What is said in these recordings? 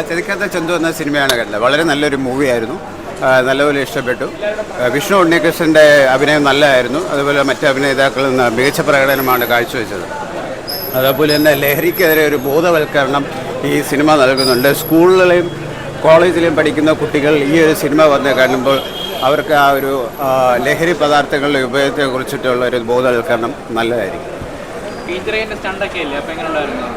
ചതിക്കാത്ത ചന്തു എന്ന സിനിമയാണ് കണ്ടത്. വളരെ നല്ലൊരു മൂവിയായിരുന്നു. നല്ലപോലെ ഇഷ്ടപ്പെട്ടു. വിഷ്ണു ഉണ്ണികൃഷ്ണൻ്റെ അഭിനയം നല്ലതായിരുന്നു. അതുപോലെ മറ്റ് അഭിനേതാക്കളിൽ നിന്ന് മികച്ച പ്രകടനമാണ് കാഴ്ചവെച്ചത്. അതേപോലെ തന്നെ ലഹരിക്കെതിരെ ഒരു ബോധവൽക്കരണം ഈ സിനിമ നൽകുന്നുണ്ട്. സ്കൂളുകളെയും കോളേജിലെയും പഠിക്കുന്ന കുട്ടികൾ ഈ ഒരു സിനിമ വന്ന് കാണുമ്പോൾ അവർക്ക് ആ ഒരു ലഹരി പദാർത്ഥങ്ങളുടെ ഉപയോഗത്തെക്കുറിച്ചിട്ടുള്ള ഒരു ബോധവൽക്കരണം നല്ലതായിരിക്കും.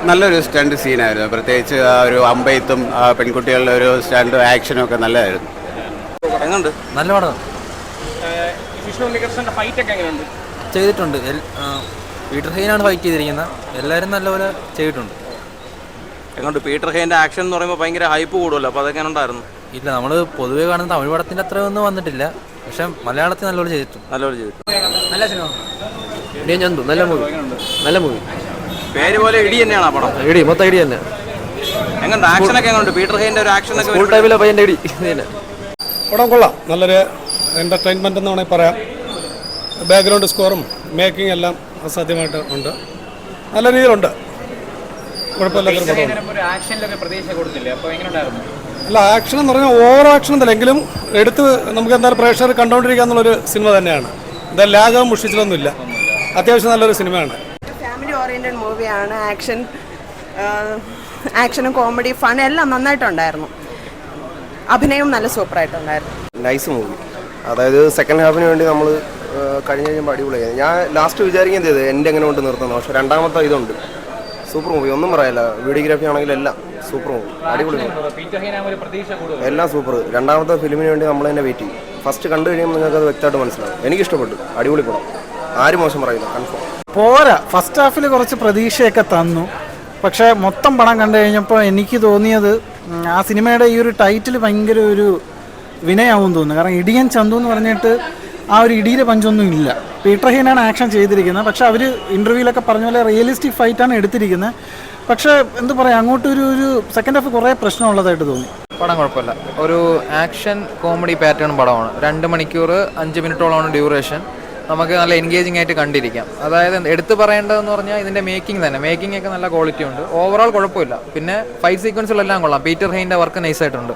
നല്ലൊരു സ്റ്റണ്ട് സീനായിരുന്നു. പ്രത്യേകിച്ച് ആ ഒരു അമ്പയത്തും പെൺകുട്ടികളുടെ ഒരു സ്റ്റണ്ടും ആക്ഷനും ഒക്കെ നല്ലതായിരുന്നു. നല്ല പടം ചെയ്തിട്ടുണ്ട്. പീറ്റർ ഹെയ്നാണ് ഫൈറ്റ് ചെയ്തിരിക്കുന്നത്. എല്ലാവരും നല്ലപോലെ ചെയ്തിട്ടുണ്ട്. എങ്ങോട്ട് പീറ്റർ ഹെയ്ൻ്റെ ആക്ഷൻ എന്ന് പറയുമ്പോൾ ഭയങ്കര ഹൈപ്പ് കൂടുമല്ലോ, അപ്പോൾ അതൊക്കെ ഉണ്ടായിരുന്നു. ഇല്ല, നമ്മൾ പൊതുവെ കാണുന്ന തമിഴ് പടത്തിൻ്റെ അത്രയൊന്നും വന്നിട്ടില്ല. പക്ഷെ മലയാളത്തിൽ നല്ലപോലെ ചെയ്തിട്ടുണ്ട്. നല്ല സിനിമ. ചന്തു നല്ല മൂവി. നല്ല മൂവി. പേര് പോലെ ഇടി തന്നെയാണ് ആ പടം. ഇടി മൊത്തം ഇടി തന്നെ. എങ്ങോട്ട് ആക്ഷനൊക്കെ എങ്ങോട്ട് പീറ്റർ ഹെയ്ൻ്റെ ഒരു ആക്ഷൻ ഒക്കെ ഫുൾ ടൈമിലെ പയ്യൻ്റെ ഇടി. പടം കൊള്ളാം. നല്ലൊരു എൻ്റർടൈൻമെൻ്റ് എന്ന് വേണമെങ്കിൽ പറയാം. ബാക്ക്ഗ്രൗണ്ട് സ്കോറും മേക്കിംഗ് എല്ലാം അസാധ്യമായിട്ട് ഉണ്ട്. നല്ല രീതിയിലുണ്ട്. കുഴപ്പമില്ലാത്തൊരു പടം. അല്ല, ആക്ഷൻ എന്ന് പറഞ്ഞാൽ ഓവർ ആക്ഷൻ എന്നല്ല, എങ്കിലും എടുത്ത് നമുക്ക് എന്തായാലും പ്രേക്ഷകർ കണ്ടുകൊണ്ടിരിക്കുക എന്നുള്ളൊരു സിനിമ തന്നെയാണ്. എന്തായാലും ലാഘവം മുഷിച്ചിലൊന്നുമില്ല. അത്യാവശ്യം നല്ലൊരു സിനിമയാണ്. ഫാമിലി ഓറിയൻറ്റഡ് മൂവിയാണ്. ആക്ഷനും കോമഡി ഫൺ എല്ലാം നന്നായിട്ടുണ്ടായിരുന്നു. അഭിനയവും നല്ല സൂപ്പറായിട്ടുണ്ടായിരുന്നു. Nice movie. അതായത് സെക്കൻഡ് ഹാഫിന് വേണ്ടി നമ്മൾ കഴിഞ്ഞ് കഴിയുമ്പോൾ അടിപൊളിയായി. ഞാൻ ലാസ്റ്റ് വിചാരിക്കുന്നത് ചെയ്ത് എൻ്റെ എങ്ങനെ കൊണ്ട് നിർത്തുന്നത്, പക്ഷേ രണ്ടാമത്തെ ഇതുണ്ട്. സൂപ്പർ മൂവി, ഒന്നും പറയാനില്ല. വീഡിയോഗ്രാഫി ആണെങ്കിലും എല്ലാം സൂപ്പർ മൂവി, അടിപൊളി മൂവി, എല്ലാം സൂപ്പർ. രണ്ടാമത്തെ ഫിലിമിന് വേണ്ടി നമ്മൾ തന്നെ വെയിറ്റ് ചെയ്യും. ഫസ്റ്റ് കണ്ടു കഴിയുമ്പോൾ നിങ്ങൾക്ക് അത് വ്യക്തമായിട്ട് മനസ്സിലാവും. എനിക്കിഷ്ടപ്പെട്ടു. അടിപൊളി പടം, ആരും മോശം പറയില്ല, കൺഫേം. പോരാ, ഫസ്റ്റ് ഹാഫിൽ കുറച്ച് പ്രതീക്ഷയൊക്കെ തന്നു. പക്ഷേ മൊത്തം പടം കണ്ടു കഴിഞ്ഞപ്പോൾ എനിക്ക് തോന്നിയത് ആ സിനിമയുടെ ഈ ഒരു ടൈറ്റിൽ ഭയങ്കര ഒരു വിനയാവും തോന്നുന്നു. കാരണം ഇടിയൻ ചന്തു എന്ന് പറഞ്ഞിട്ട് ആ ഒരു ഇടിയിലെ പഞ്ചൊന്നും ഇല്ല. പീറ്റർ ഹെയ്നാണ് ആക്ഷൻ ചെയ്തിരിക്കുന്നത്. പക്ഷെ അവർ ഇൻ്റർവ്യൂവിലൊക്കെ പറഞ്ഞ പോലെ റിയലിസ്റ്റിക് ഫൈറ്റാണ് എടുത്തിരിക്കുന്നത്. പക്ഷേ എന്താ പറയുക, അങ്ങോട്ട് ഒരു സെക്കൻഡ് ഹാഫ് കുറേ പ്രശ്നമുള്ളതായിട്ട് തോന്നി. പടം കുഴപ്പമില്ല. ഒരു ആക്ഷൻ കോമഡി പാറ്റേൺ പടമാണ്. 2 മണിക്കൂർ 5 മിനിറ്റോളമാണ് ഡ്യൂറേഷൻ. നമുക്ക് നല്ല എൻഗേജിങ് ആയിട്ട് കണ്ടിരിക്കാം. അതായത് എടുത്തു പറയേണ്ടതെന്ന് പറഞ്ഞാൽ ഇതിൻ്റെ മേക്കിംഗ് തന്നെ. മേക്കിംഗ് ഒക്കെ നല്ല ക്വാളിറ്റി ഉണ്ട്. ഓവറോൾ കുഴപ്പമില്ല. പിന്നെ ഫൈറ്റ് സീക്വൻസുകളെല്ലാം കൊള്ളാം. പീറ്റർ ഹെയ്ൻ്റെ വർക്ക് നൈസായിട്ടുണ്ട്.